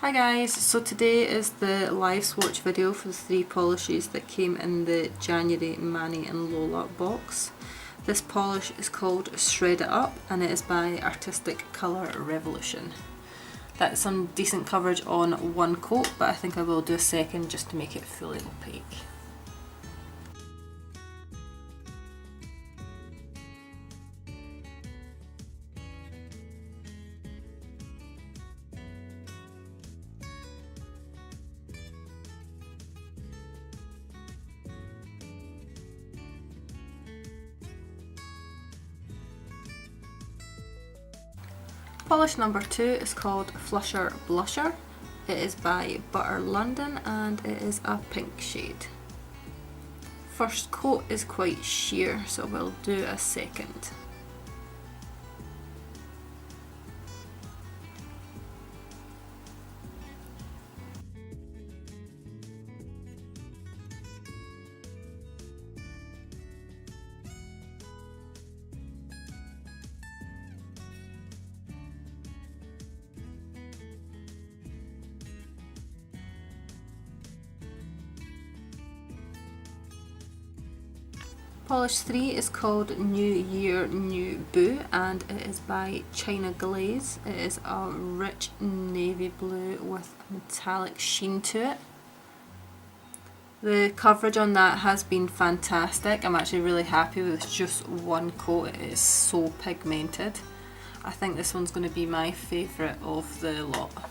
Hi guys, so today is the live swatch video for the three polishes that came in the January Manny and Lola box. This polish is called Shred It Up and it is by Artistic Colour Revolution. That's some decent coverage on one coat, but I think I will do a second just to make it fully opaque. Polish number 2 is called Flusher Blusher. It is by Butter London and it is a pink shade. First coat is quite sheer, so we'll do a second. Polish 3 is called New Year New Boo and it is by China Glaze. It is a rich navy blue with a metallic sheen to it. The coverage on that has been fantastic. I'm actually really happy with just one coat. It is so pigmented. I think this one's going to be my favourite of the lot.